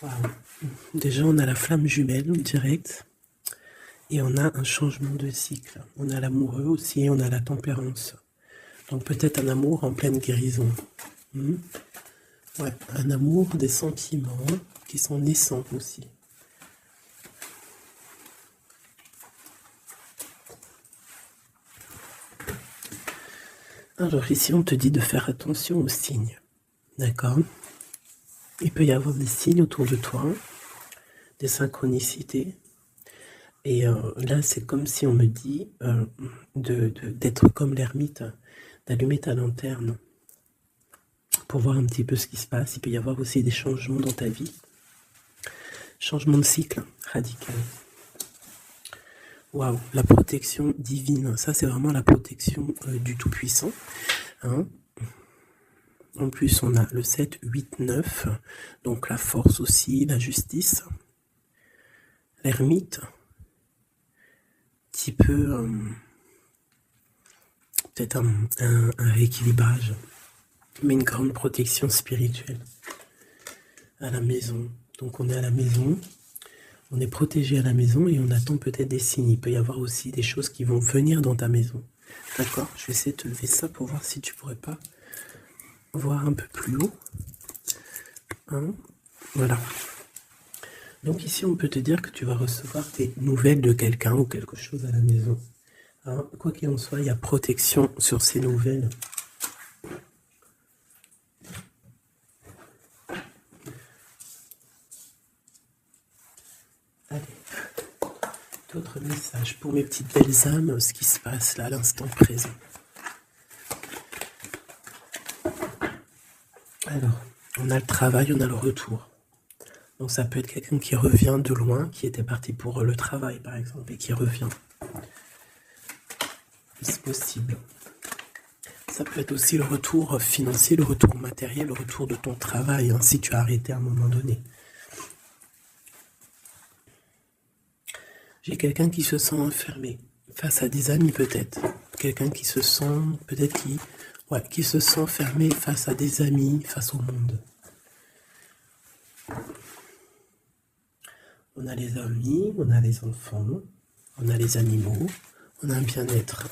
Wow. Déjà, on a la flamme jumelle direct. Et on a un changement de cycle. On a l'amoureux aussi, on a la tempérance. Donc peut-être un amour en pleine guérison. Ouais, un amour, des sentiments qui sont naissants aussi. Alors ici, on te dit de faire attention aux signes. D'accord? Il peut y avoir des signes autour de toi, des synchronicités. Et là, c'est comme si on me dit d'être comme l'ermite, d'allumer ta lanterne pour voir un petit peu ce qui se passe. Il peut y avoir aussi des changements dans ta vie. Changement de cycle radical. Waouh, la protection divine. Ça, c'est vraiment la protection du Tout-Puissant. Hein. En plus, on a le 7, 8, 9. Donc la force aussi, la justice. L'ermite. Petit peu... peut-être un rééquilibrage. Mais une grande protection spirituelle. À la maison. Donc on est à la maison. On est protégé à la maison et on attend peut-être des signes. Il peut y avoir aussi des choses qui vont venir dans ta maison. D'accord? Je vais essayer de te lever ça pour voir si tu pourrais pas voir un peu plus haut. Hein? Voilà. Donc ici, on peut te dire que tu vas recevoir des nouvelles de quelqu'un ou quelque chose à la maison. Hein? Quoi qu'il en soit, il y a protection sur ces nouvelles. Allez. D'autres messages pour mes petites belles âmes, ce qui se passe là à l'instant présent. Alors, on a le travail, on a le retour. Donc ça peut être quelqu'un qui revient de loin, qui était parti pour le travail par exemple, et qui revient. C'est possible. Ça peut être aussi le retour financier, le retour matériel, le retour de ton travail, hein, si tu as arrêté à un moment donné. J'ai quelqu'un qui se sent enfermé, face à des amis peut-être. Quelqu'un qui se sent, peut-être qui se sent fermé face à des amis, face au monde. On a les amis, on a les enfants, on a les animaux, on a un bien-être.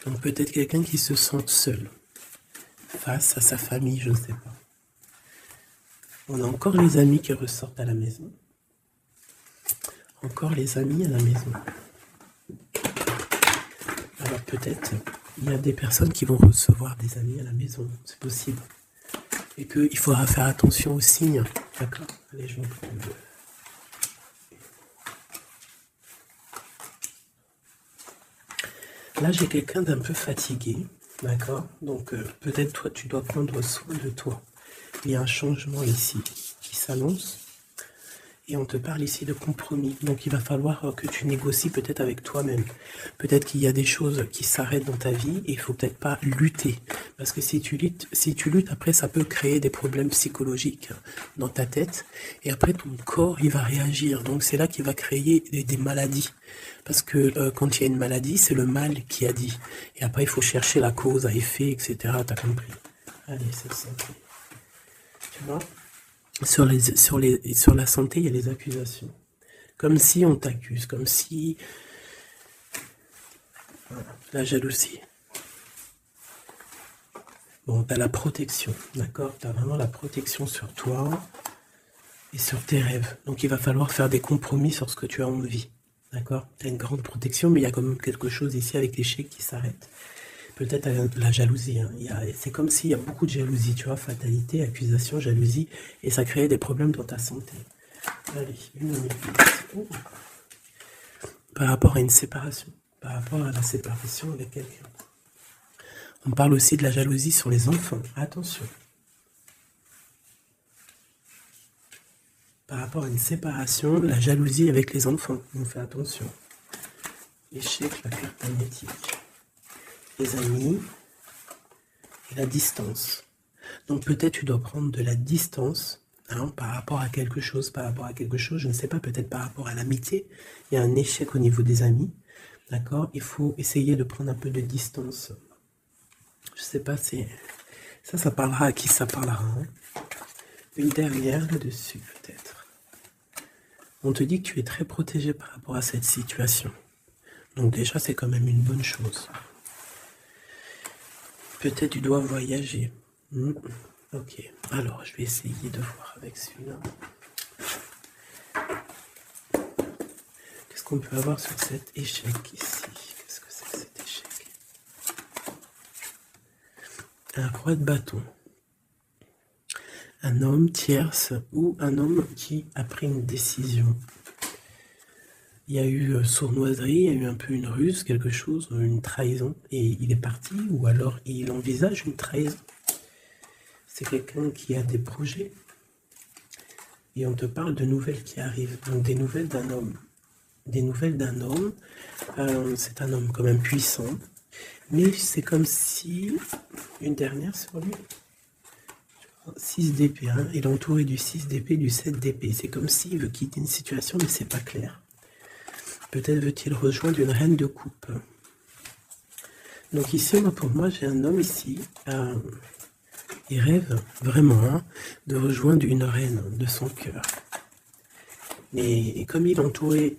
Donc peut-être quelqu'un qui se sent seul, face à sa famille, je ne sais pas. On a encore les amis qui ressortent à la maison. Encore les amis à la maison. Alors peut-être, il y a des personnes qui vont recevoir des amis à la maison, c'est possible. Et qu'il faudra faire attention aux signes. D'accord? Allez, je vais prendre. Là, j'ai quelqu'un d'un peu fatigué. D'accord? Donc peut-être toi, tu dois prendre soin de toi. Il y a un changement ici qui s'annonce. Et on te parle ici de compromis. Donc il va falloir que tu négocies peut-être avec toi-même. Peut-être qu'il y a des choses qui s'arrêtent dans ta vie et il faut peut-être pas lutter. Parce que si tu luttes, après ça peut créer des problèmes psychologiques dans ta tête. Et après ton corps, il va réagir. Donc c'est là qu'il va créer des maladies. Parce que quand il y a une maladie, c'est le mal qui a dit. Et après il faut chercher la cause à effet, etc. T'as compris? Allez, c'est ça. Tu vois? Sur la santé, il y a les accusations. Comme si on t'accuse, comme si... Voilà, la jalousie. Bon, tu as la protection, d'accord? Tu as vraiment la protection sur toi et sur tes rêves. Donc il va falloir faire des compromis sur ce que tu as envie, d'accord? Tu as une grande protection, mais il y a quand même quelque chose ici avec l'échec qui s'arrête. Peut-être la jalousie. Hein. C'est comme s'il y a beaucoup de jalousie, tu vois, fatalité, accusation, jalousie, et ça crée des problèmes dans ta santé. Allez, une minute. Oh. Par rapport à une séparation, par rapport à la séparation avec quelqu'un. On parle aussi de la jalousie sur les enfants. Attention. Par rapport à une séparation, la jalousie avec les enfants. On fait attention. L'échec, la carte magnétique. Les amis et la distance. Donc peut-être tu dois prendre de la distance par rapport à quelque chose, je ne sais pas, peut-être par rapport à l'amitié. Il y a un échec au niveau des amis, d'accord? Il faut essayer de prendre un peu de distance. Je ne sais pas, ça parlera à qui ça parlera. Hein. Une dernière là-dessus peut-être. On te dit que tu es très protégé par rapport à cette situation. Donc déjà, c'est quand même une bonne chose. Peut-être tu dois voyager. Ok, alors je vais essayer de voir avec celui-là. Qu'est-ce qu'on peut avoir sur cet échec ici? Qu'est-ce que c'est que cet échec? Un roi de bâton. Un homme tierce ou un homme qui a pris une décision. Il y a eu sournoiserie, il y a eu un peu une ruse, quelque chose, une trahison, et il est parti, ou alors il envisage une trahison. C'est quelqu'un qui a des projets, et on te parle de nouvelles qui arrivent, donc des nouvelles d'un homme. Des nouvelles d'un homme, c'est un homme quand même puissant, mais c'est comme si, une dernière sur lui, 6 d'épée, hein, il est entouré du 6 d'épée, du 7 d'épée, c'est comme s'il veut quitter une situation, mais c'est pas clair. Peut-être veut-il rejoindre une reine de coupe. Donc ici, pour moi, j'ai un homme ici, il rêve vraiment de rejoindre une reine de son cœur. Et comme il est entouré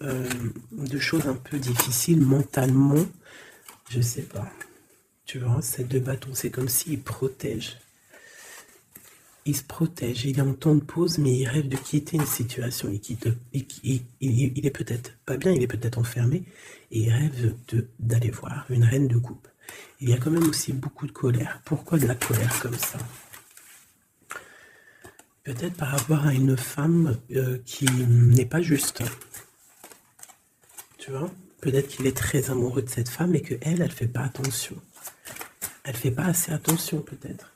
de choses un peu difficiles mentalement, je sais pas. Tu vois, ces 2 bâtons, c'est comme s'il protège. Il se protège, il est en temps de pause, mais il rêve de quitter une situation. Il est peut-être pas bien, il est peut-être enfermé, et il rêve d'aller voir une reine de coupe. Il y a quand même aussi beaucoup de colère. Pourquoi de la colère comme ça? Peut-être par rapport à une femme qui n'est pas juste. Tu vois? Peut-être qu'il est très amoureux de cette femme et qu'elle, elle fait pas attention. Elle fait pas assez attention peut-être.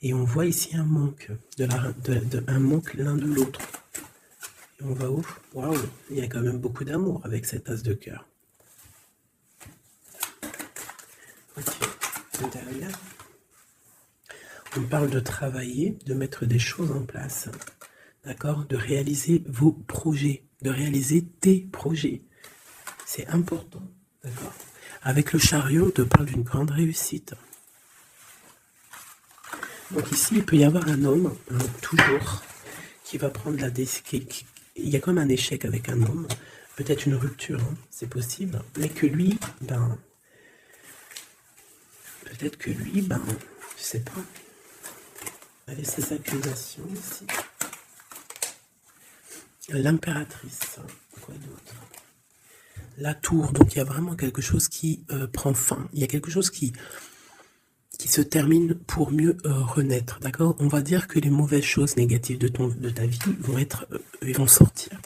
Et on voit ici un manque, un manque l'un de l'autre. Et on va où? Waouh, il y a quand même beaucoup d'amour avec cette as de cœur. Ok, derrière. On parle de travailler, de mettre des choses en place. D'accord? De réaliser vos projets, de réaliser tes projets. C'est important. D'accord? Avec le chariot, on te parle d'une grande réussite. Donc ici, il peut y avoir un homme, toujours, qui va prendre la décision. Il y a comme un échec avec un homme, peut-être une rupture, hein, c'est possible, mais que lui, peut-être que lui, je sais pas, avec ses accusations ici. L'impératrice, quoi d'autre? La tour, donc il y a vraiment quelque chose qui prend fin, il y a quelque chose qui se termine pour mieux renaître, d'accord? On va dire que les mauvaises choses négatives de ta vie vont sortir.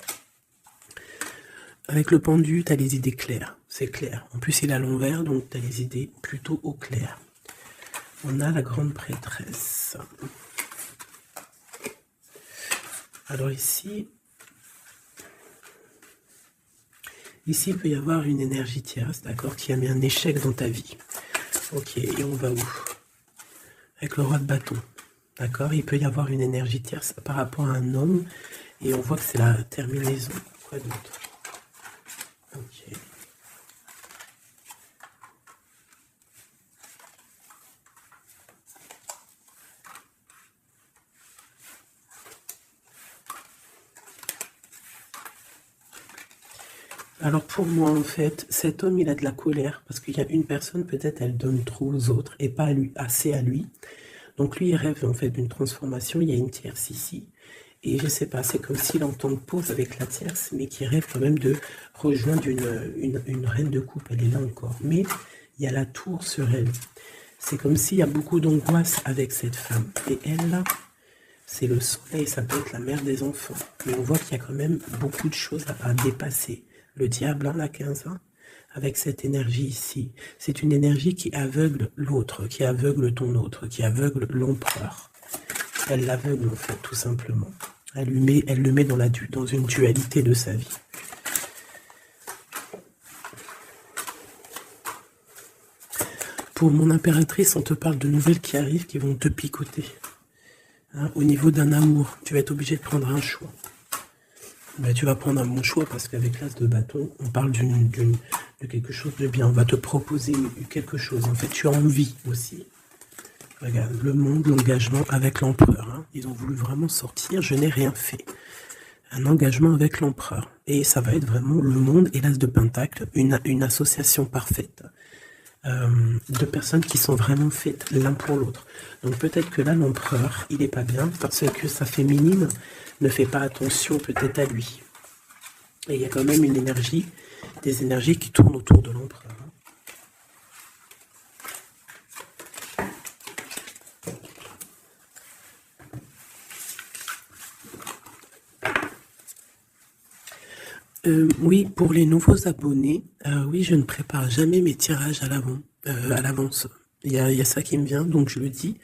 Avec le pendu, tu as les idées claires, c'est clair. En plus, il est à l'envers, donc tu as les idées plutôt au clair. On a la grande prêtresse. Alors ici, il peut y avoir une énergie tierce, d'accord, qui a mis un échec dans ta vie. Ok, et on va où? Avec le roi de bâton, d'accord? Il peut y avoir une énergie tierce par rapport à un homme, et on voit que c'est la terminaison. Quoi d'autre? Ok. Alors pour moi, en fait, cet homme, il a de la colère, parce qu'il y a une personne, peut-être, elle donne trop aux autres, et pas assez à lui. Donc lui, il rêve en fait d'une transformation, il y a une tierce ici, et je sais pas, c'est comme s'il entend de pause avec la tierce, mais qui rêve quand même de rejoindre une reine de coupe, elle est là encore. Mais il y a la tour sur elle. C'est comme s'il y a beaucoup d'angoisse avec cette femme. Et elle, là, c'est le soleil, ça peut être la mère des enfants. Mais on voit qu'il y a quand même beaucoup de choses à dépasser. Le diable, hein, la 15 ans, avec cette énergie ici. C'est une énergie qui aveugle l'autre, qui aveugle ton autre, qui aveugle l'empereur. Elle l'aveugle, en fait, tout simplement. Elle le met dans une dualité de sa vie. Pour mon impératrice, on te parle de nouvelles qui arrivent, qui vont te picoter. Hein, au niveau d'un amour, tu vas être obligé de prendre un choix. Ben, tu vas prendre un bon choix parce qu'avec l'as de bâton, on parle de quelque chose de bien. On va te proposer quelque chose. En fait, tu as envie aussi. Regarde, le monde, l'engagement avec l'empereur. Hein. Ils ont voulu vraiment sortir. Je n'ai rien fait. un engagement avec l'empereur. Et ça va être vraiment le monde et l'as de Pentacle, une association parfaite. De personnes qui sont vraiment faites l'un pour l'autre. Donc peut-être que là, l'empereur, il n'est pas bien parce que sa féminine ne fait pas attention peut-être à lui. Et il y a quand même une énergie, des énergies qui tournent autour de l'empereur. Oui, pour les nouveaux abonnés, oui, je ne prépare jamais mes tirages à l'avance. Il y a ça qui me vient, donc je le dis.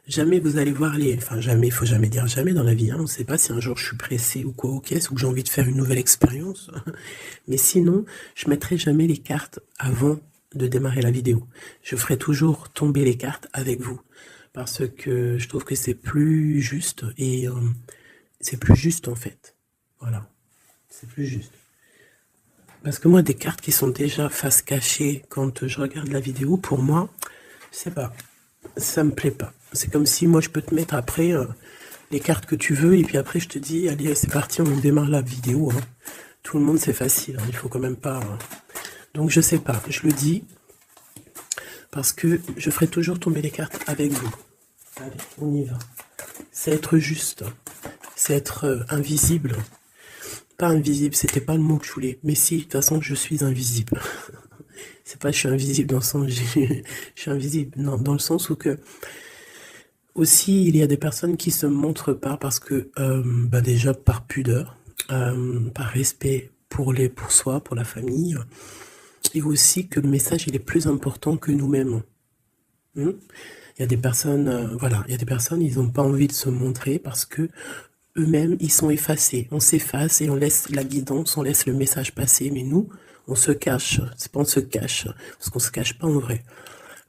Jamais vous allez voir les... Enfin, jamais, il faut jamais dire jamais dans la vie. Hein. On ne sait pas si un jour je suis pressé ou quoi aux caisses ou que j'ai envie de faire une nouvelle expérience. Mais sinon, je mettrai jamais les cartes avant de démarrer la vidéo. Je ferai toujours tomber les cartes avec vous. Parce que je trouve que c'est plus juste et c'est plus juste en fait. Voilà. C'est plus juste. Parce que moi, des cartes qui sont déjà face cachée quand je regarde la vidéo, pour moi, je sais pas, ça me plaît pas. C'est comme si moi, je peux te mettre après les cartes que tu veux, et puis après, je te dis, allez, c'est parti, on démarre la vidéo. Hein. Tout le monde, c'est facile, hein, il faut quand même pas... Donc, je sais pas, je le dis, parce que je ferai toujours tomber les cartes avec vous. Allez, on y va. C'est être juste, c'est être invisible. Pas invisible, c'était pas le mot que je voulais. Mais si, de toute façon, je suis invisible. C'est pas je suis invisible dans le sens je suis invisible. Non, dans le sens où que aussi il y a des personnes qui se montrent pas parce que déjà par pudeur, par respect pour soi, pour la famille, et aussi que le message il est plus important que nous-mêmes. Il y a des personnes, voilà, il y a des personnes, ils n'ont pas envie de se montrer parce que eux-mêmes, ils sont effacés. On s'efface et on laisse la guidance, on laisse le message passer. Mais nous, on se cache. C'est pas on se cache, parce qu'on se cache pas en vrai.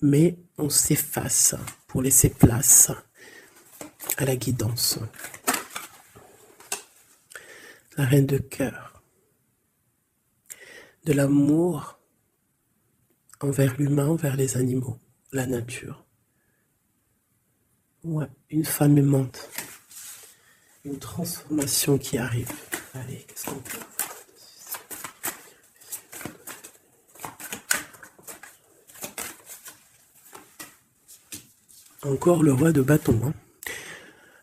Mais on s'efface pour laisser place à la guidance. La reine de cœur. De l'amour envers l'humain, envers les animaux, la nature. Ouais, une femme aimante. Une transformation qui arrive. Allez, qu'est-ce qu'on peut avoir? Encore le roi de bâton. Hein.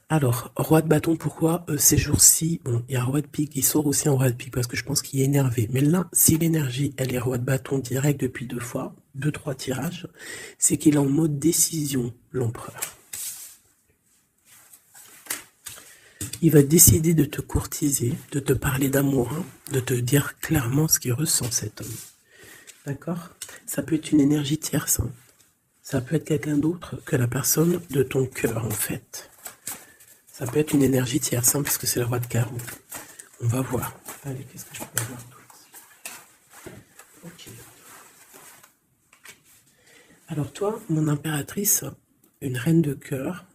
Alors, roi de bâton, pourquoi ces jours-ci, bon, il y a roi de pique, il sort aussi en roi de pique parce que je pense qu'il est énervé. Mais là, si l'énergie, elle est roi de bâton direct depuis 2 fois, 2-3 tirages, c'est qu'il est en mode décision, l'empereur. Il va décider de te courtiser, de te parler d'amour, hein, de te dire clairement ce qu'il ressent cet homme. D'accord? Ça peut être une énergie tierce. Hein. Ça peut être quelqu'un d'autre que la personne de ton cœur, en fait. Ça peut être une énergie tierce, hein, parce que c'est le roi de carreau. On va voir. Allez, qu'est-ce que je peux voir? Ok. Alors toi, mon impératrice, une reine de cœur,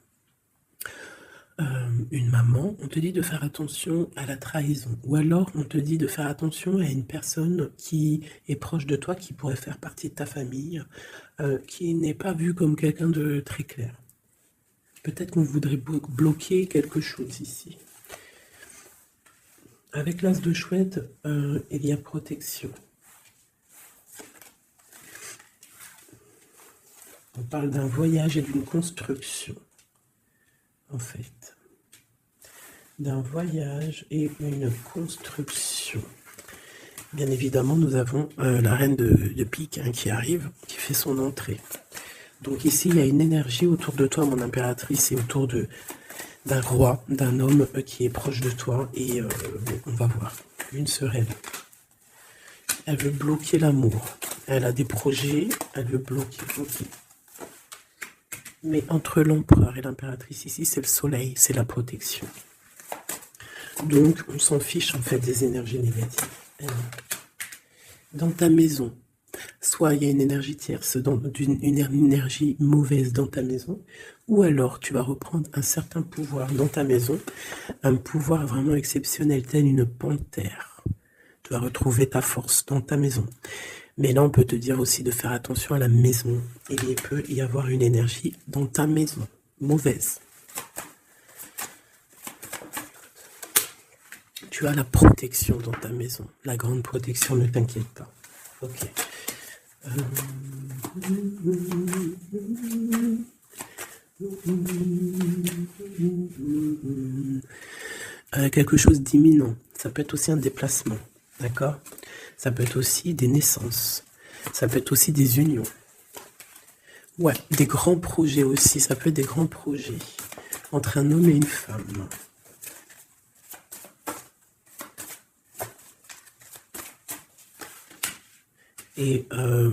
une maman, on te dit de faire attention à la trahison. Ou alors, on te dit de faire attention à une personne qui est proche de toi, qui pourrait faire partie de ta famille, qui n'est pas vue comme quelqu'un de très clair. Peut-être qu'on voudrait bloquer quelque chose ici. Avec l'as de chouette, il y a protection. On parle d'un voyage et d'une construction. En fait, d'un voyage et une construction. Bien évidemment, nous avons la reine de pique hein, qui arrive, qui fait son entrée. Donc ici, il y a une énergie autour de toi, mon impératrice, et autour d'un roi, d'un homme qui est proche de toi. Et on va voir. Une sereine. Elle veut bloquer l'amour. Elle a des projets, elle veut bloquer. Okay. Mais entre l'empereur et l'impératrice, ici, c'est le soleil, c'est la protection. Donc, on s'en fiche, en fait, des énergies négatives. Dans ta maison, soit il y a une énergie tierce, une énergie mauvaise dans ta maison, ou alors tu vas reprendre un certain pouvoir dans ta maison, un pouvoir vraiment exceptionnel, tel une panthère. Tu vas retrouver ta force dans ta maison. Mais là, on peut te dire aussi de faire attention à la maison. Il peut y avoir une énergie dans ta maison, mauvaise. tu as la protection dans ta maison. La grande protection, ne t'inquiète pas. Ok. Quelque chose d'imminent. Ça peut être aussi un déplacement. D'accord? Ça peut être aussi des naissances. Ça peut être aussi des unions. Ouais, des grands projets aussi. Ça peut être des grands projets entre un homme et une femme. Et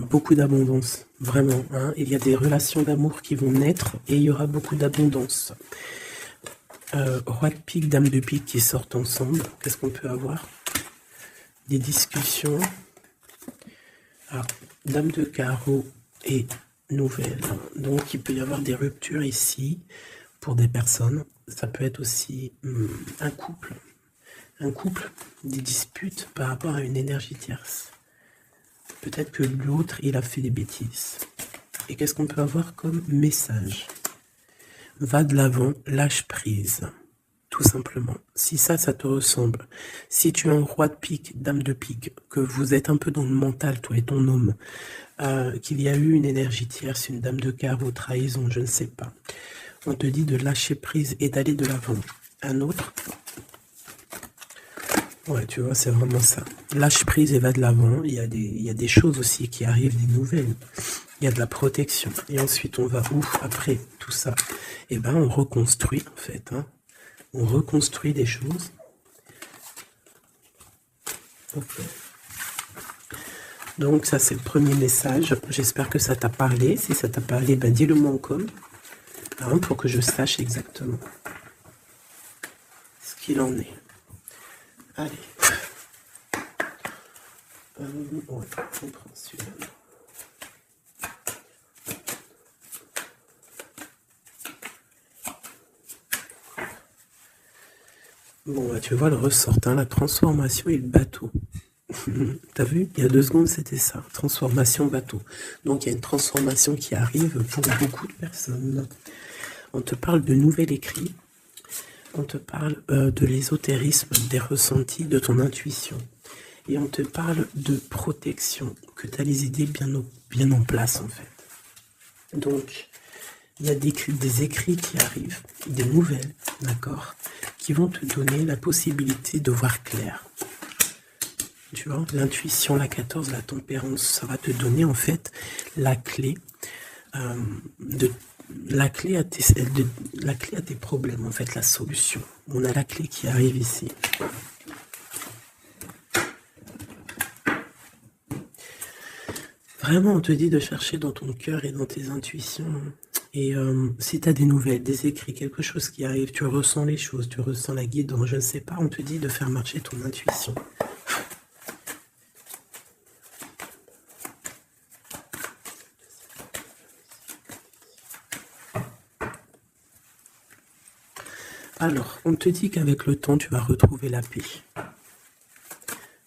beaucoup d'abondance, vraiment. Hein. Il y a des relations d'amour qui vont naître et il y aura beaucoup d'abondance. Roi de pique, dame de pique qui sortent ensemble. Qu'est-ce qu'on peut avoir? Des discussions. Alors, dame de carreau et nouvelle. Donc, il peut y avoir des ruptures ici pour des personnes. Ça peut être aussi un couple. Un couple, des disputes par rapport à une énergie tierce. Peut-être que l'autre, il a fait des bêtises. Et qu'est-ce qu'on peut avoir comme message? Va de l'avant, lâche prise. Tout simplement. Si ça te ressemble. Si tu es un roi de pique, dame de pique, que vous êtes un peu dans le mental, toi et ton homme, qu'il y a eu une énergie tierce, une dame de carreau, trahison, je ne sais pas. On te dit de lâcher prise et d'aller de l'avant. Un autre. Ouais, tu vois, c'est vraiment ça. Lâche prise et va de l'avant. Il y a des choses aussi qui arrivent, des nouvelles. Il y a de la protection. Et ensuite, on va où après tout ça? Eh ben, on reconstruit, en fait. Hein. On reconstruit des choses. Okay. Donc, ça, c'est le premier message. J'espère que ça t'a parlé. Si ça t'a parlé, ben, dis-le moi en com. Hein, pour que je sache exactement ce qu'il en est. Allez. Ouais, on prend celui-là. Bon, bah, tu vois le ressort, hein, la transformation et le bateau. T'as vu? Il y a 2 secondes, c'était ça. Transformation, bateau. Donc, il y a une transformation qui arrive pour beaucoup de personnes. On te parle de nouvel écrit. On te parle de l'ésotérisme, des ressentis, de ton intuition. Et on te parle de protection, que tu as les idées bien en place, en fait. Donc, il y a des écrits qui arrivent, des nouvelles, d'accord, qui vont te donner la possibilité de voir clair. Tu vois, l'intuition, la 14, la tempérance, ça va te donner, en fait, la clé la clé à tes problèmes, en fait, la solution. On a la clé qui arrive ici. Vraiment, on te dit de chercher dans ton cœur et dans tes intuitions. Et si tu as des nouvelles, des écrits, quelque chose qui arrive, tu ressens les choses, tu ressens la guidance, je ne sais pas, on te dit de faire marcher ton intuition. Alors, on te dit qu'avec le temps, tu vas retrouver la paix.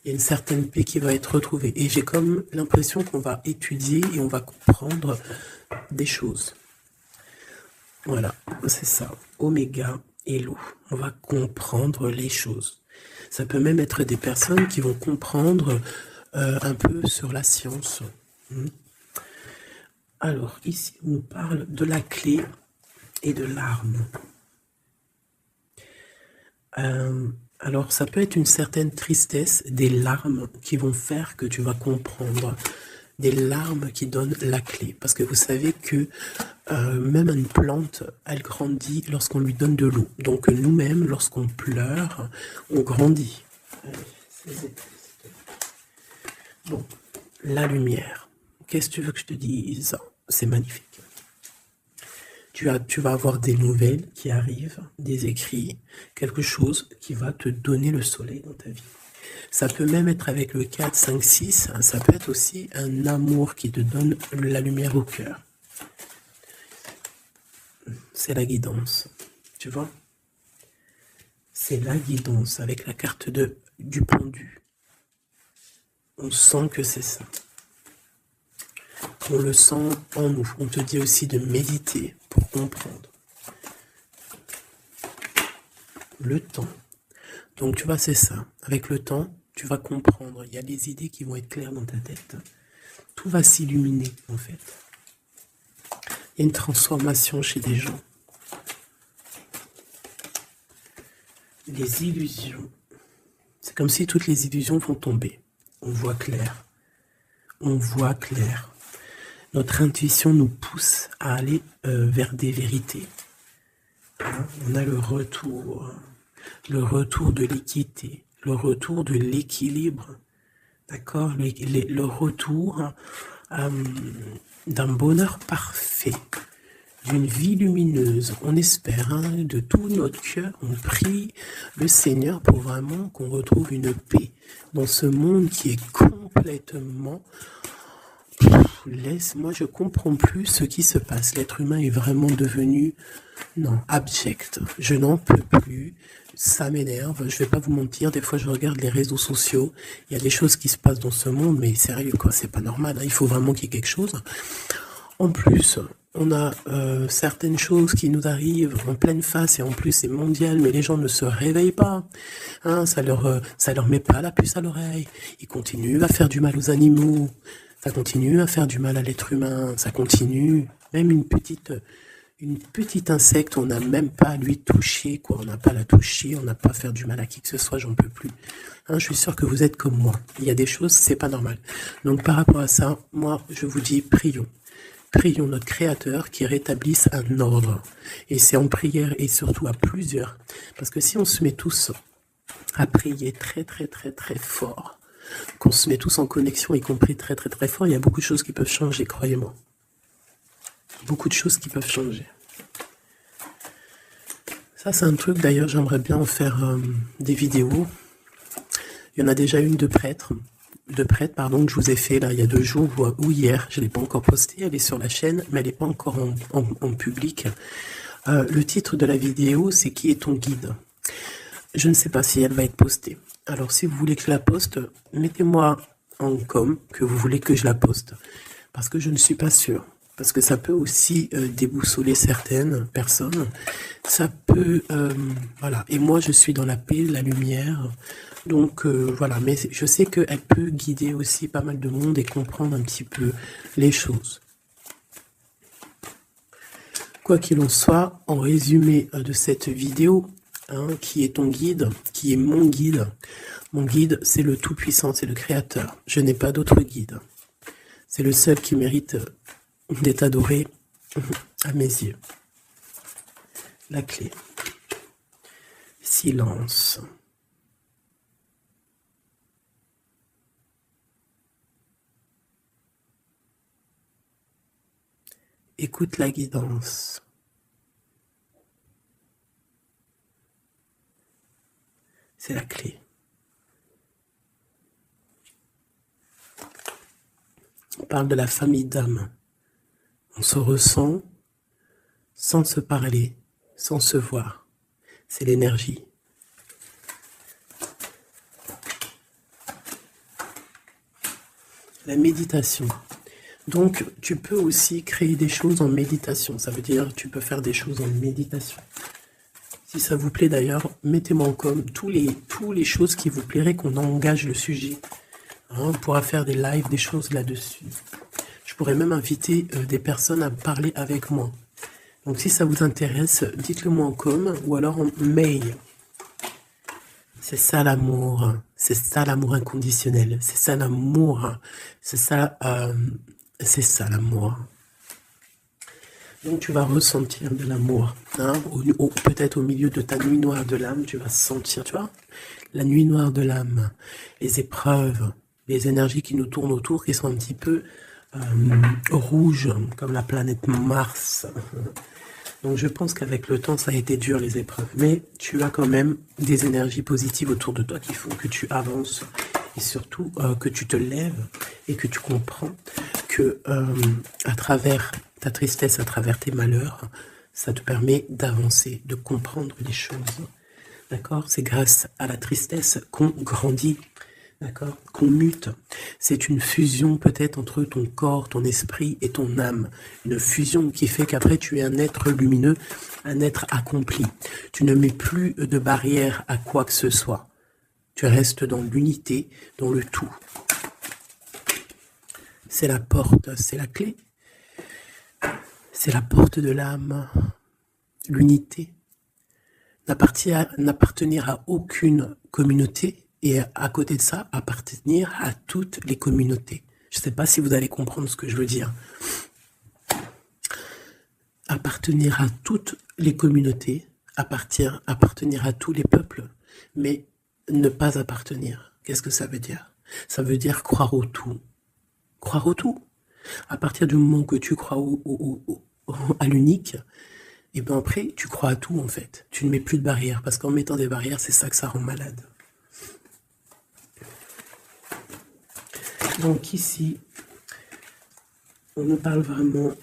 Il y a une certaine paix qui va être retrouvée. Et j'ai comme l'impression qu'on va étudier et on va comprendre des choses. Voilà, c'est ça. Oméga et l'eau. On va comprendre les choses. Ça peut même être des personnes qui vont comprendre un peu sur la science. Alors, ici, on nous parle de la clé et de l'arme. Alors, ça peut être une certaine tristesse, des larmes qui vont faire que tu vas comprendre, des larmes qui donnent la clé. Parce que vous savez que même une plante, elle grandit lorsqu'on lui donne de l'eau. Donc nous-mêmes, lorsqu'on pleure, on grandit. Bon, la lumière. Qu'est-ce que tu veux que je te dise? C'est magnifique. Tu vas avoir des nouvelles qui arrivent, des écrits, quelque chose qui va te donner le soleil dans ta vie. Ça peut même être avec le 4, 5, 6, ça peut être aussi un amour qui te donne la lumière au cœur. C'est la guidance, tu vois? C'est la guidance avec la carte du pendu. On sent que c'est ça. On le sent en nous. On te dit aussi de méditer pour comprendre. Le temps. Donc tu vois, c'est ça. Avec le temps, tu vas comprendre. Il y a des idées qui vont être claires dans ta tête. Tout va s'illuminer, en fait. Il y a une transformation chez des gens. Les illusions. C'est comme si toutes les illusions vont tomber. On voit clair. On voit clair. Notre intuition nous pousse à aller vers des vérités. Hein, on a le retour de l'équité, le retour de l'équilibre, d'accord, le retour d'un bonheur parfait, d'une vie lumineuse. On espère, hein, de tout notre cœur, on prie le Seigneur pour vraiment qu'on retrouve une paix dans ce monde qui est complètement... Moi, je comprends plus ce qui se passe. L'être humain est vraiment devenu, non, abject. Je n'en peux plus. Ça m'énerve. Je vais pas vous mentir. Des fois, je regarde les réseaux sociaux. Il y a des choses qui se passent dans ce monde, mais sérieux, quoi. C'est pas normal. Hein. Il faut vraiment qu'il y ait quelque chose. En plus, on a certaines choses qui nous arrivent en pleine face et en plus c'est mondial, mais les gens ne se réveillent pas. Hein, ça leur met pas la puce à l'oreille. Ils continuent à faire du mal aux animaux. Ça continue à faire du mal à l'être humain, ça continue. Même une petite insecte, on n'a même pas à lui toucher, quoi. On n'a pas à la toucher, on n'a pas à faire du mal à qui que ce soit, j'en peux plus. Hein, je suis sûr que vous êtes comme moi. Il y a des choses, c'est pas normal. Donc par rapport à ça, moi, je vous dis, prions. Prions notre Créateur qui rétablisse un ordre. Et c'est en prière et surtout à plusieurs. Parce que si on se met tous à prier très très très très fort, qu'on se met tous en connexion, y compris très très très fort, il y a beaucoup de choses qui peuvent changer, croyez-moi. Beaucoup de choses qui peuvent changer. Ça, c'est un truc, d'ailleurs, j'aimerais bien en faire des vidéos. Il y en a déjà une de prêtre, pardon, que je vous ai fait là il y a 2 jours ou hier. Je ne l'ai pas encore postée, elle est sur la chaîne, mais elle n'est pas encore en public. Le titre de la vidéo, c'est « Qui est ton guide ?» Je ne sais pas si elle va être postée. Alors, si vous voulez que je la poste, mettez-moi en com que vous voulez que je la poste. Parce que je ne suis pas sûr. Parce que ça peut aussi déboussoler certaines personnes. Ça peut... voilà. Et moi, je suis dans la paix, la lumière. Donc, voilà. Mais je sais qu'elle peut guider aussi pas mal de monde et comprendre un petit peu les choses. Quoi qu'il en soit, en résumé de cette vidéo... Hein, qui est ton guide, qui est mon guide. Mon guide, c'est le Tout-Puissant, c'est le Créateur. Je n'ai pas d'autre guide. C'est le seul qui mérite d'être adoré à mes yeux. La clé. Silence. Écoute la guidance. C'est la clé. On parle de la famille d'âme. On se ressent sans se parler, sans se voir. C'est l'énergie. La méditation. Donc, tu peux aussi créer des choses en méditation. Ça veut dire que tu peux faire des choses en méditation. Si ça vous plaît d'ailleurs, mettez-moi en com tous les choses qui vous plairaient qu'on engage le sujet. Hein, on pourra faire des lives, des choses là-dessus. Je pourrais même inviter des personnes à parler avec moi. Donc si ça vous intéresse, dites-le moi en com ou alors en mail. C'est ça l'amour. C'est ça l'amour inconditionnel. C'est ça l'amour. C'est ça l'amour. Donc tu vas ressentir de l'amour, hein, peut-être au milieu de ta nuit noire de l'âme, tu vas sentir, tu vois, la nuit noire de l'âme, les épreuves, les énergies qui nous tournent autour, qui sont un petit peu rouges, comme la planète Mars. Donc je pense qu'avec le temps, ça a été dur les épreuves, mais tu as quand même des énergies positives autour de toi qui font que tu avances, et surtout que tu te lèves, et que tu comprends que à travers ta tristesse, à travers tes malheurs, ça te permet d'avancer, de comprendre les choses. D'accord? C'est grâce à la tristesse qu'on grandit, d'accord? Qu'on mute. C'est une fusion peut-être entre ton corps, ton esprit et ton âme. Une fusion qui fait qu'après tu es un être lumineux, un être accompli. Tu ne mets plus de barrière à quoi que ce soit. Tu restes dans l'unité, dans le tout. C'est la porte, c'est la clé. C'est la porte de l'âme. L'unité. N'appartenir à aucune communauté et à côté de ça, appartenir à toutes les communautés. Je ne sais pas si vous allez comprendre ce que je veux dire. Appartenir à toutes les communautés, appartenir à tous les peuples, mais ne pas appartenir. Qu'est-ce que ça veut dire? Ça veut dire croire au tout. Croire au tout. À partir du moment que tu crois à l'unique, et bien après, tu crois à tout en fait. Tu ne mets plus de barrières, parce qu'en mettant des barrières, c'est ça que ça rend malade. Donc ici, on nous parle vraiment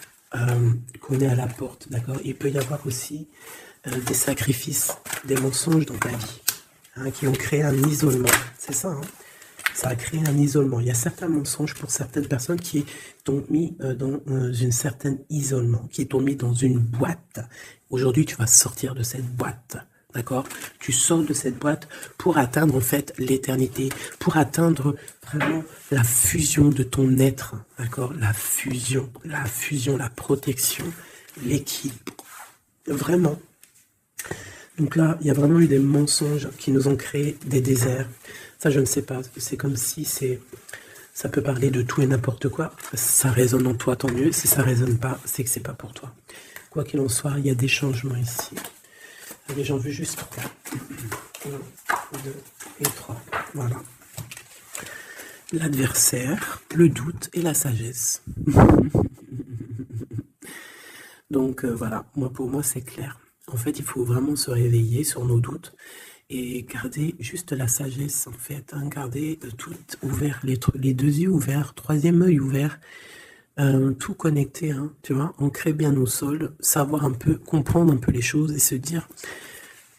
qu'on est à la porte, d'accord? Il peut y avoir aussi des sacrifices, des mensonges dans ta vie, hein, qui ont créé un isolement. C'est ça, hein? Ça a créé un isolement. Il y a certains mensonges pour certaines personnes qui t'ont mis dans une certaine isolement, qui t'ont mis dans une boîte. Aujourd'hui, tu vas sortir de cette boîte, d'accord? Tu sors de cette boîte pour atteindre en fait l'éternité, pour atteindre vraiment la fusion de ton être, d'accord? La fusion, la protection, l'équilibre. Vraiment. Donc là, il y a vraiment eu des mensonges qui nous ont créé des déserts. Ça, je ne sais pas. C'est comme si ça peut parler de tout et n'importe quoi. Ça résonne en toi, tant mieux. Si ça résonne pas, c'est que c'est pas pour toi. Quoi qu'il en soit, il y a des changements ici. Allez, j'en veux juste 3. 1, 2 et 3. Voilà. L'adversaire, le doute et la sagesse. Donc voilà, pour moi c'est clair. En fait, il faut vraiment se réveiller sur nos doutes et garder juste la sagesse, en fait. Hein, garder tout ouvert, les deux yeux ouverts, troisième œil ouvert, tout connecté, hein, tu vois, ancrer bien au sol, savoir un peu, comprendre un peu les choses et se dire,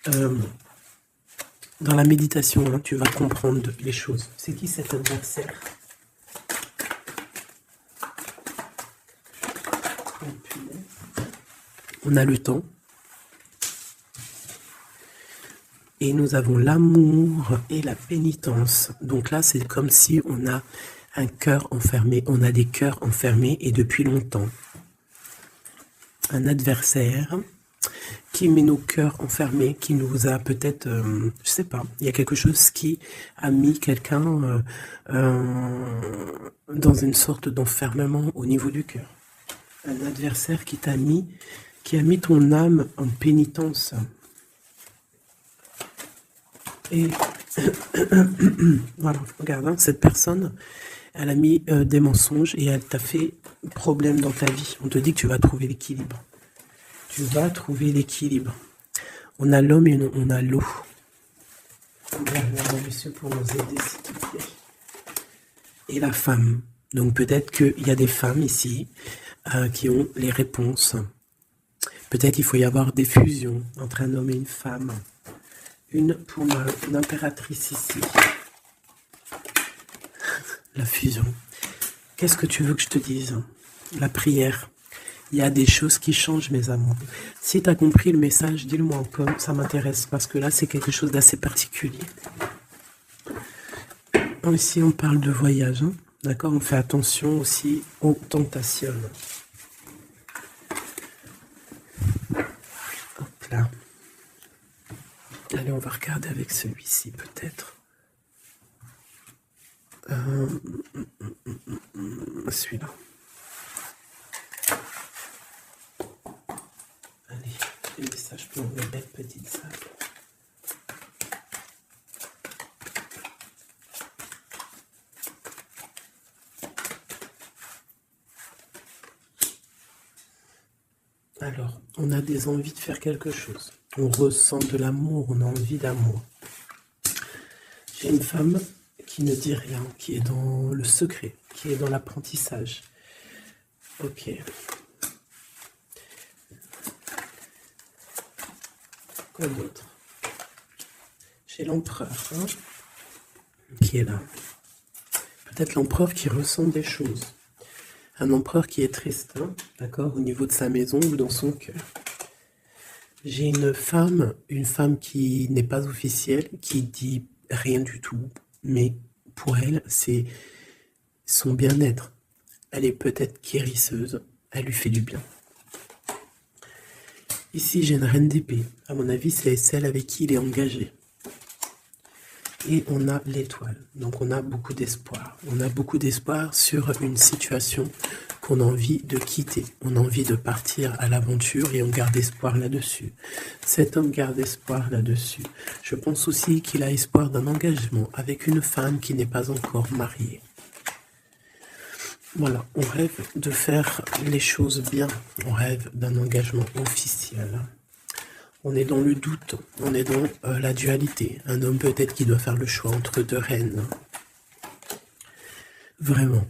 dans la méditation, hein, tu vas comprendre les choses. C'est qui cet adversaire? On a le temps. Et nous avons l'amour et la pénitence. Donc là, c'est comme si on a un cœur enfermé. On a des cœurs enfermés et depuis longtemps. Un adversaire qui met nos cœurs enfermés, qui nous a peut-être, je sais pas, il y a quelque chose qui a mis quelqu'un dans une sorte d'enfermement au niveau du cœur. Un adversaire qui a mis ton âme en pénitence. Et voilà, regarde, hein, cette personne, elle a mis des mensonges et elle t'a fait problème dans ta vie. On te dit que tu vas trouver l'équilibre. Tu vas trouver l'équilibre. On a l'homme et on a l'eau. Monsieur, pour nous aider, s'il te plaît. Et la femme. Donc peut-être qu'il y a des femmes ici qui ont les réponses. Peut-être il faut y avoir des fusions entre un homme et une femme. Une pour l'impératrice ici. La fusion. Qu'est-ce que tu veux que je te dise? La prière. Il y a des choses qui changent, mes amours. Si tu as compris le message, dis-le-moi encore. Ça m'intéresse parce que là, c'est quelque chose d'assez particulier. Ici, on parle de voyage. Hein, d'accord? On fait attention aussi aux tentations. Hop là. Allez, on va regarder avec celui-ci, peut-être. Celui-là. Allez, les messages pour une belle petite salle. Alors, on a des envies de faire quelque chose. On ressent de l'amour, on a envie d'amour. J'ai une femme qui ne dit rien, qui est dans le secret, qui est dans l'apprentissage. Ok. Quoi d'autre? J'ai l'empereur, hein, qui est là. Peut-être l'empereur qui ressent des choses. Un empereur qui est triste, hein, d'accord, au niveau de sa maison ou dans son cœur. J'ai une femme qui n'est pas officielle, qui dit rien du tout, mais pour elle, c'est son bien-être. Elle est peut-être guérisseuse, elle lui fait du bien. Ici, j'ai une reine d'épée. À mon avis, c'est celle avec qui il est engagé. Et on a l'étoile. Donc, on a beaucoup d'espoir. On a beaucoup d'espoir sur une situation qu'on a envie de quitter. On a envie de partir à l'aventure et on garde espoir là-dessus. Cet homme garde espoir là-dessus. Je pense aussi qu'il a espoir d'un engagement avec une femme qui n'est pas encore mariée. Voilà, on rêve de faire les choses bien. On rêve d'un engagement officiel. On est dans le doute, on est dans la dualité. Un homme peut-être qui doit faire le choix entre deux reines. Vraiment,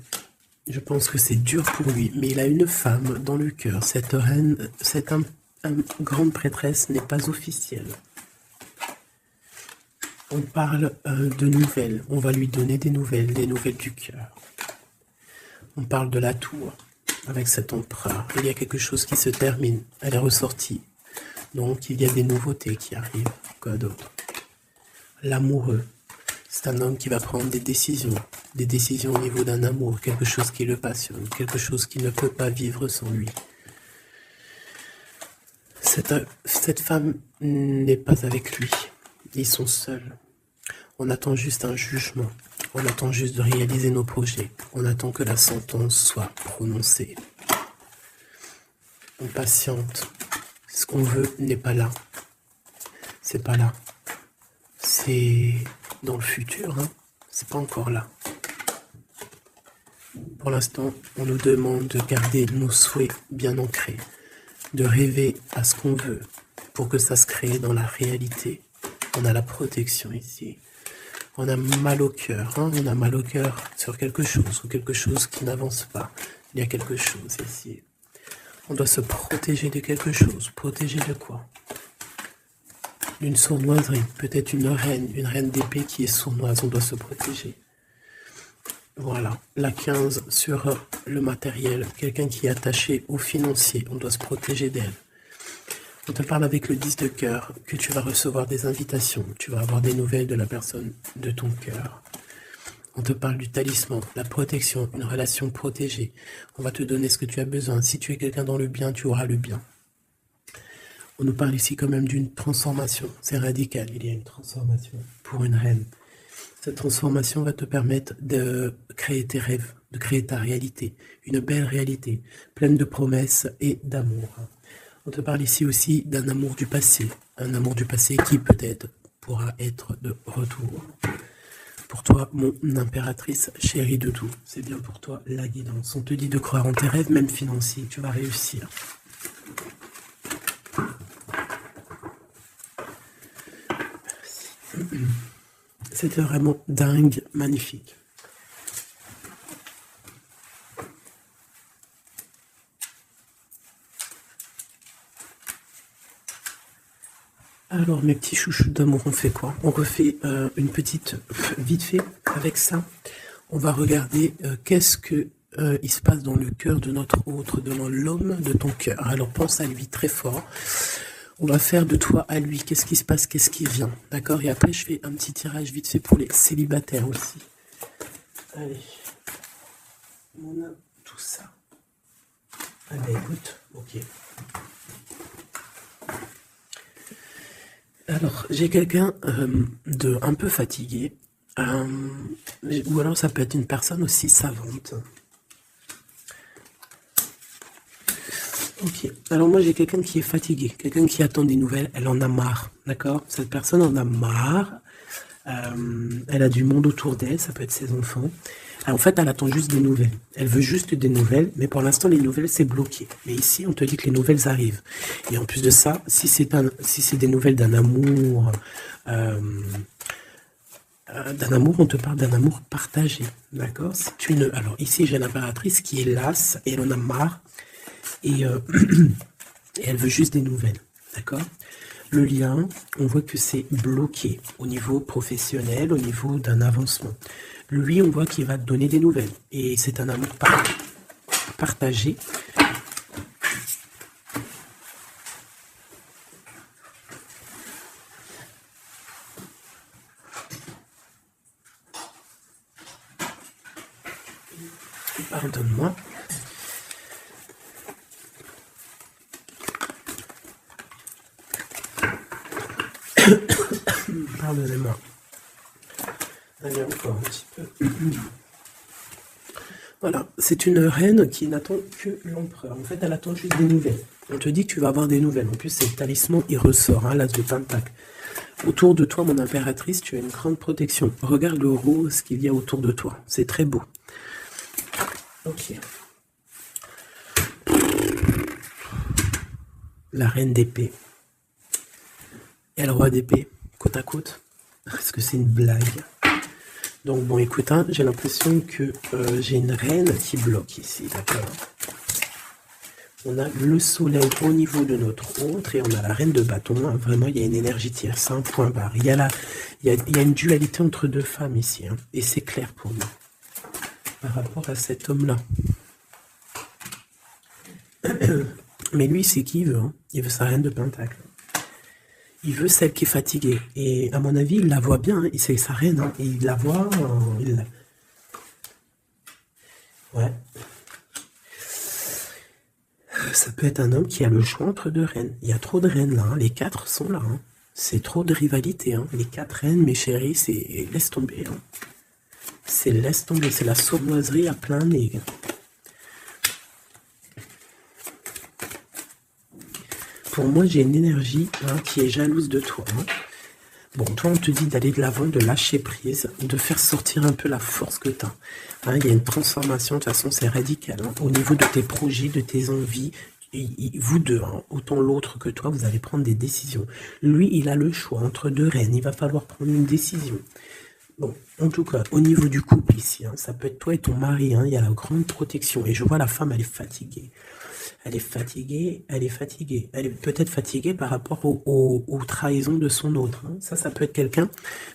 je pense que c'est dur pour lui, mais il a une femme dans le cœur. Cette reine, cette grande prêtresse n'est pas officielle. On parle de nouvelles, on va lui donner des nouvelles du cœur. On parle de la tour, avec cet empereur. Il y a quelque chose qui se termine, elle est ressortie. Donc, il y a des nouveautés qui arrivent. Quoi d'autre? L'amoureux. C'est un homme qui va prendre des décisions au niveau d'un amour, quelque chose qui le passionne, quelque chose qu'il ne peut pas vivre sans lui. Cette femme n'est pas avec lui. Ils sont seuls. On attend juste un jugement. On attend juste de réaliser nos projets. On attend que la sentence soit prononcée. On patiente. Ce qu'on veut n'est pas là. C'est pas là. C'est dans le futur, hein. C'est pas encore là. Pour l'instant, on nous demande de garder nos souhaits bien ancrés, de rêver à ce qu'on veut pour que ça se crée dans la réalité. On a la protection ici. On a mal au cœur, hein. On a mal au cœur sur quelque chose ou quelque chose qui n'avance pas. Il y a quelque chose ici. On doit se protéger de quelque chose. Protéger de quoi? D'une sournoiserie. Peut-être une reine d'épée qui est sournoise. On doit se protéger. Voilà. La 15 sur le matériel. Quelqu'un qui est attaché au financier. On doit se protéger d'elle. On te parle avec le 10 de cœur que tu vas recevoir des invitations. Tu vas avoir des nouvelles de la personne de ton cœur. On te parle du talisman, la protection, une relation protégée. On va te donner ce que tu as besoin. Si tu es quelqu'un dans le bien, tu auras le bien. On nous parle ici quand même d'une transformation. C'est radical, il y a une transformation pour une reine. Cette transformation va te permettre de créer tes rêves, de créer ta réalité. Une belle réalité, pleine de promesses et d'amour. On te parle ici aussi d'un amour du passé. Un amour du passé qui peut-être pourra être de retour. Pour toi, mon impératrice chérie de tout, c'est bien pour toi la guidance. On te dit de croire en tes rêves, même financiers, tu vas réussir. C'était vraiment dingue, magnifique. Alors, mes petits chouchous d'amour, on fait quoi? On refait une petite, vite fait, avec ça. On va regarder qu'est-ce que il se passe dans le cœur de notre autre, dans l'homme de ton cœur. Alors, pense à lui très fort. On va faire de toi à lui. Qu'est-ce qui se passe? Qu'est-ce qui vient? D'accord? Et après, je fais un petit tirage vite fait pour les célibataires aussi. Allez. On a tout ça. Allez, écoute. Ok. Alors, j'ai quelqu'un de un peu fatigué, ou alors ça peut être une personne aussi savante. Ok, alors moi j'ai quelqu'un qui est fatigué, quelqu'un qui attend des nouvelles, elle en a marre, d'accord? Cette personne en a marre, elle a du monde autour d'elle, ça peut être ses enfants. Alors, en fait, elle attend juste des nouvelles. Elle veut juste des nouvelles, mais pour l'instant, les nouvelles, c'est bloqué. Mais ici, on te dit que les nouvelles arrivent. Et en plus de ça, si c'est des nouvelles d'un amour, on te parle d'un amour partagé. D'accord? Alors, ici, j'ai l'impératrice qui est lasse et elle en a marre. Et, et elle veut juste des nouvelles. D'accord? Le lien, on voit que c'est bloqué au niveau professionnel, au niveau d'un avancement. Lui, on voit qu'il va te donner des nouvelles. Et c'est un amour partagé. Pardonne-moi. Pardonnez-moi. Allez, encore un petit peu. Voilà, c'est une reine qui n'attend que l'empereur. En fait, elle attend juste des nouvelles. On te dit que tu vas avoir des nouvelles. En plus, c'est le talisman, il ressort, hein, l'as de pentacle. Autour de toi, mon impératrice, tu as une grande protection. Regarde le rose qu'il y a autour de toi. C'est très beau. Ok. La reine d'épée. Et le roi d'épée, côte à côte. Est-ce que c'est une blague? Donc bon, écoute, hein, j'ai l'impression que j'ai une reine qui bloque ici, d'accord? On a le soleil au niveau de notre autre et on a la reine de bâton. Hein. Vraiment, il y a une énergie tierce, un point barre. Il y a une dualité entre deux femmes ici. Hein, et c'est clair pour nous. Par rapport à cet homme-là. Mais lui, c'est qui il veut. Hein. Il veut sa reine de pentacle. Il veut celle qui est fatiguée. Et à mon avis, il la voit bien. Hein. C'est sa reine. Hein. Et il la voit. Ouais. Ça peut être un homme qui a le choix entre deux reines. Il y a trop de reines là. Hein. Les 4 sont là. Hein. C'est trop de rivalité. Hein. Les 4 reines, mes chéris, c'est laisse tomber. Hein. C'est laisse tomber. C'est la sournoiserie à plein nez. Pour moi, j'ai une énergie qui est jalouse de toi. Hein. Bon, toi, on te dit d'aller de l'avant, de lâcher prise, de faire sortir un peu la force que tu as. Hein, il y a une transformation, de toute façon, c'est radical. Hein, au niveau de tes projets, de tes envies, vous deux, hein, autant l'autre que toi, vous allez prendre des décisions. Lui, il a le choix entre deux reines. Il va falloir prendre une décision. Bon, en tout cas, au niveau du couple ici, hein, ça peut être toi et ton mari. Hein, il y a la grande protection. Et je vois la femme, elle est fatiguée. Elle est fatiguée, elle est fatiguée. Elle est peut-être fatiguée par rapport aux trahisons de son autre. Hein. Ça peut être quelqu'un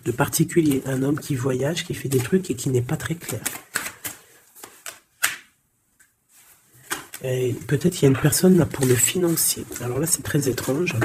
de particulier. Un homme qui voyage, qui fait des trucs et qui n'est pas très clair. Et peut-être qu'il y a une personne là pour le financier. Alors là, c'est très étrange.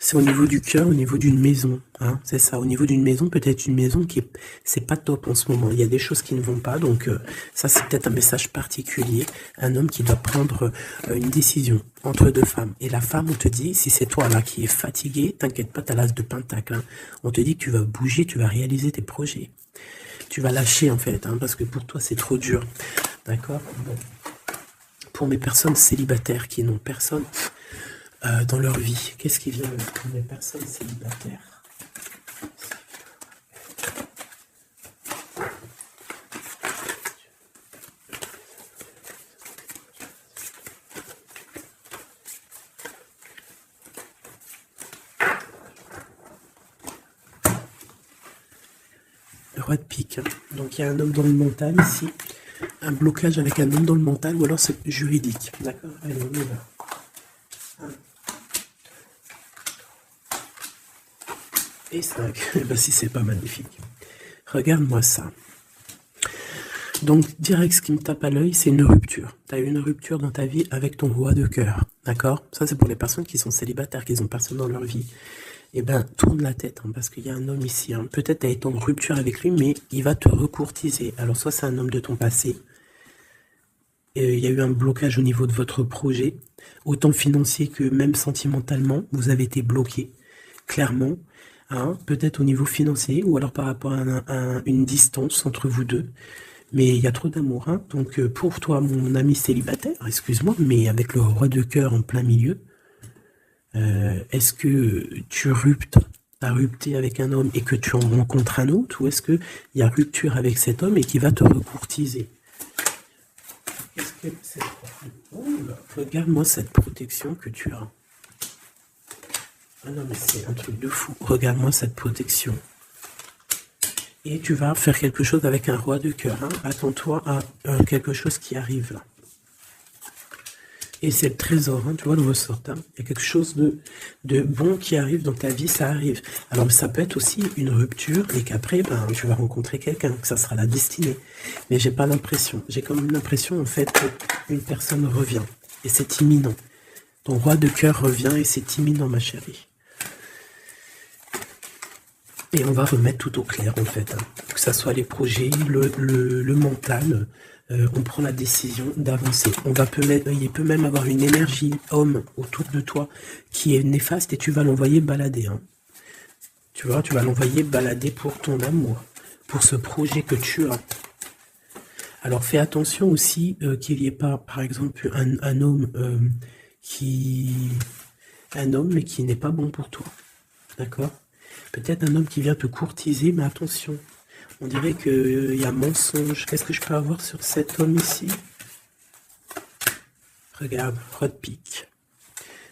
C'est au niveau du cœur, au niveau d'une maison. Hein, c'est ça, au niveau d'une maison, peut-être une maison qui c'est pas top en ce moment. Il y a des choses qui ne vont pas, donc ça c'est peut-être un message particulier. Un homme qui doit prendre une décision entre deux femmes. Et la femme, on te dit, si c'est toi là qui es fatigué, t'inquiète pas, t'as l'as de pentacle. Hein. On te dit que tu vas bouger, tu vas réaliser tes projets. Tu vas lâcher en fait, hein, parce que pour toi c'est trop dur. D'accord? Bon. Pour mes personnes célibataires qui n'ont personne dans leur vie, qu'est-ce qui vient pour les personnes célibataires? Le roi de pique. Hein. Donc il y a un homme dans le mental ici, un blocage avec un homme dans le mental, ou alors c'est juridique. D'accord? Allez, on y va. Et 5. Ben, si c'est pas magnifique. Regarde-moi ça. Donc, direct, ce qui me tape à l'œil, c'est une rupture. Tu as eu une rupture dans ta vie avec ton roi de cœur. D'accord? Ça, c'est pour les personnes qui sont célibataires, qui n'ont personne dans leur vie. Eh bien, tourne la tête, hein, parce qu'il y a un homme ici. Hein. Peut-être tu as été en rupture avec lui, mais il va te recourtiser. Alors, soit c'est un homme de ton passé. Il y a eu un blocage au niveau de votre projet, autant financier que même sentimentalement. Vous avez été bloqué, clairement. Hein, peut-être au niveau financier ou alors par rapport à une distance entre vous deux. Mais il y a trop d'amour. Hein, donc pour toi, mon ami célibataire, excuse-moi, mais avec le roi de cœur en plein milieu, est-ce que tu as rupté avec un homme et que tu en rencontres un autre, ou est-ce qu'il y a rupture avec cet homme et qui va te recourtiser? Qu'est-ce que c'est? Oh, regarde-moi cette protection que tu as. Ah non, mais c'est un truc de fou. Regarde-moi cette protection. Et tu vas faire quelque chose avec un roi de cœur. Hein. Attends-toi à quelque chose qui arrive là. Et c'est le trésor, hein, tu vois, le ressort. Hein. Il y a quelque chose de bon qui arrive dans ta vie, ça arrive. Alors ça peut être aussi une rupture et qu'après, ben, tu vas rencontrer quelqu'un, que ça sera la destinée. Mais j'ai pas l'impression. J'ai quand même l'impression, en fait, qu'une personne revient. Et c'est imminent. Ton roi de cœur revient et c'est imminent, ma chérie. Et on va remettre tout au clair, en fait. Hein. Que ça soit les projets, le mental, on prend la décision d'avancer. Il peut même avoir une énergie homme autour de toi qui est néfaste et tu vas l'envoyer balader. Hein. Tu vois, tu vas l'envoyer balader pour ton amour, pour ce projet que tu as. Alors fais attention aussi qu'il n'y ait pas, par exemple, un homme mais qui n'est pas bon pour toi. D'accord? Peut-être un homme qui vient te courtiser, mais attention. On dirait qu'il y a mensonge. Qu'est-ce que je peux avoir sur cet homme ici? Regarde, Rodpick.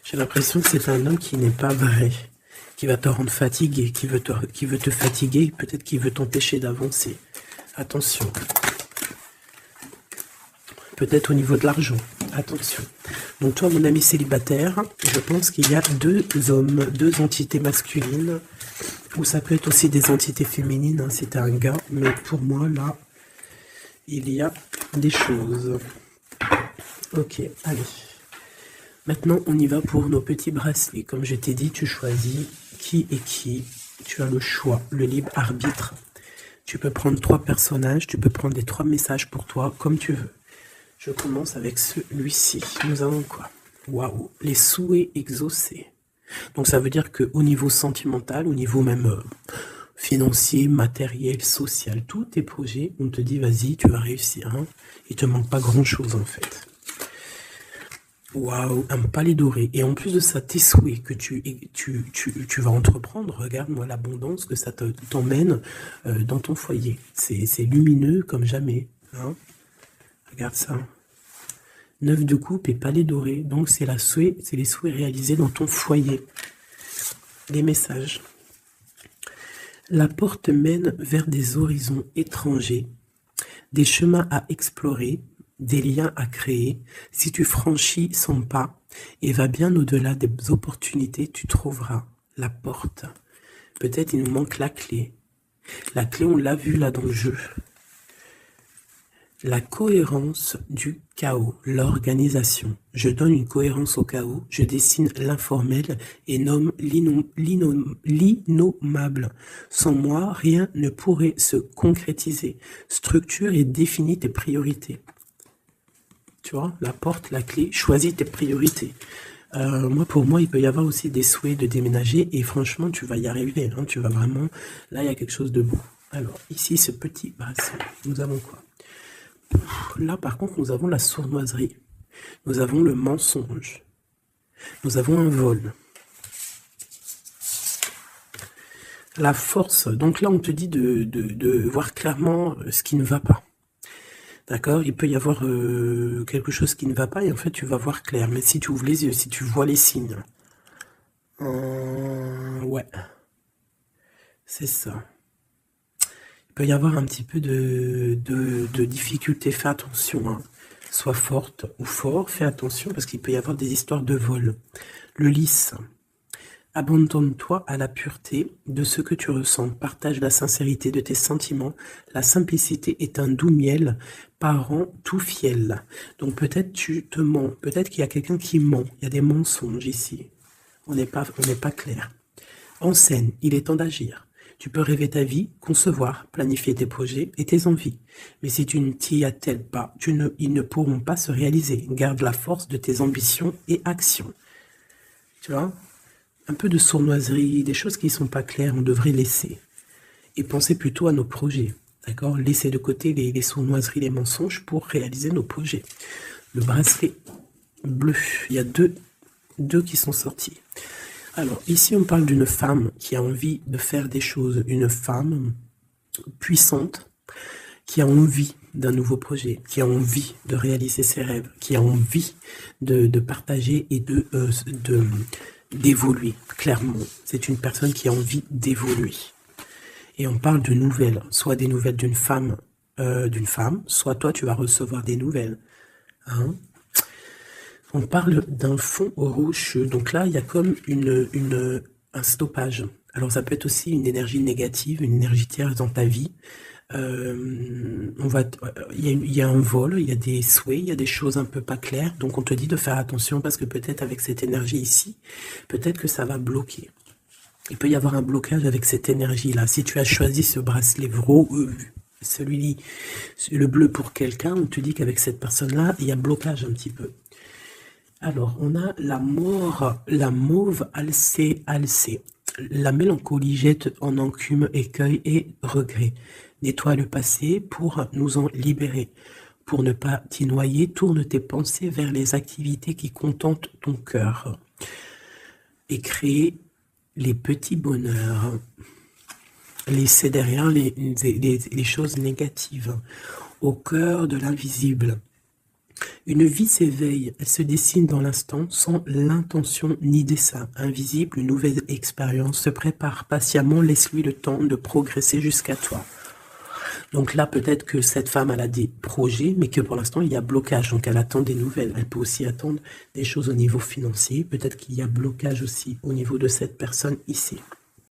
J'ai l'impression que c'est un homme qui n'est pas vrai, qui va te rendre fatigué, qui veut te fatiguer, peut-être qu'il veut t'empêcher d'avancer. Attention. Peut-être au niveau de l'argent. Attention. Donc toi, mon ami célibataire, je pense qu'il y a deux hommes, deux entités masculines, ou ça peut être aussi des entités féminines, hein, si t'es un gars, mais pour moi, là, il y a des choses. Ok, allez. Maintenant, on y va pour nos petits bracelets. Comme je t'ai dit, tu choisis qui est qui. Tu as le choix, le libre arbitre. Tu peux prendre 3 personnages, tu peux prendre les 3 messages pour toi, comme tu veux. Je commence avec celui-ci. Nous avons quoi? Waouh, les souhaits exaucés. Donc ça veut dire qu'au niveau sentimental, au niveau même financier, matériel, social, tous tes projets, on te dit vas-y, tu vas réussir. Hein. Il te manque pas grand-chose en fait. Waouh, un palais doré. Et en plus de ça, tes souhaits que tu vas entreprendre, regarde-moi l'abondance que ça t'emmène dans ton foyer. C'est lumineux comme jamais. Hein. Regarde ça. 9 de coupe et palais doré. Donc c'est les souhaits réalisés dans ton foyer. Les messages. La porte mène vers des horizons étrangers, des chemins à explorer, des liens à créer. Si tu franchis son pas et vas bien au-delà des opportunités, tu trouveras la porte. Peut-être il nous manque la clé. La clé, on l'a vu là dans le jeu. La cohérence du chaos, l'organisation. Je donne une cohérence au chaos, je dessine l'informel et nomme l'innommable. Sans moi, rien ne pourrait se concrétiser. Structure et définis tes priorités. Tu vois, la porte, la clé, choisis tes priorités. Pour moi, il peut y avoir aussi des souhaits de déménager et franchement, tu vas y arriver. Hein, tu vas vraiment... Là, il y a quelque chose de beau. Alors, ici, ce petit bracelet, nous avons quoi? Là, par contre, nous avons la sournoiserie. Nous avons le mensonge. Nous avons un vol. La force. Donc là, on te dit de voir clairement ce qui ne va pas. D'accord? Il peut y avoir quelque chose qui ne va pas et en fait, tu vas voir clair. Mais si tu ouvres les yeux, si tu vois les signes. Ouais. C'est ça. Il peut y avoir un petit peu de difficulté. Fais attention. Hein. Sois forte ou fort. Fais attention parce qu'il peut y avoir des histoires de vol. Le lys. Abandonne-toi à la pureté de ce que tu ressens. Partage la sincérité de tes sentiments. La simplicité est un doux miel, parent tout fiel. Donc peut-être tu te mens. Peut-être qu'il y a quelqu'un qui ment. Il y a des mensonges ici. On n'est pas clair. En scène, il est temps d'agir. Tu peux rêver ta vie, concevoir, planifier tes projets et tes envies. Mais si tu ne t'y attelles pas, ils ne pourront pas se réaliser. Garde la force de tes ambitions et actions. Tu vois? Un peu de sournoiserie, des choses qui ne sont pas claires, on devrait laisser. Et penser plutôt à nos projets. D'accord? Laisser de côté les sournoiseries, les mensonges pour réaliser nos projets. Le bracelet bleu, il y a deux qui sont sortis. Alors, ici, on parle d'une femme qui a envie de faire des choses. Une femme puissante qui a envie d'un nouveau projet, qui a envie de réaliser ses rêves, qui a envie de partager et d'évoluer, clairement. C'est une personne qui a envie d'évoluer. Et on parle de nouvelles, soit des nouvelles d'une femme, soit toi, tu vas recevoir des nouvelles. Hein? On parle d'un fond rouge. Donc là, il y a comme un stoppage. Alors ça peut être aussi une énergie négative, une énergie tierce dans ta vie. Il y a un vol, il y a des souhaits, il y a des choses un peu pas claires. Donc on te dit de faire attention parce que peut-être avec cette énergie ici, peut-être que ça va bloquer. il peut y avoir un blocage avec cette énergie-là. Si tu as choisi ce bracelet celui-ci, le bleu pour quelqu'un, on te dit qu'avec cette personne-là, il y a blocage un petit peu. Alors, on a la mort, la mauve alcée. La mélancolie jette en enclume, écueil et regret. Nettoie le passé pour nous en libérer. Pour ne pas t'y noyer, tourne tes pensées vers les activités qui contentent ton cœur. Et crée les petits bonheurs. Laissez derrière les choses négatives. Au cœur de l'invisible. Une vie s'éveille, elle se dessine dans l'instant, sans l'intention ni dessein. Invisible, une nouvelle expérience se prépare patiemment, laisse-lui le temps de progresser jusqu'à toi. Donc là, peut-être que cette femme, elle a des projets, mais que pour l'instant, il y a blocage. Donc elle attend des nouvelles. Elle peut aussi attendre des choses au niveau financier. Peut-être qu'il y a blocage aussi au niveau de cette personne ici.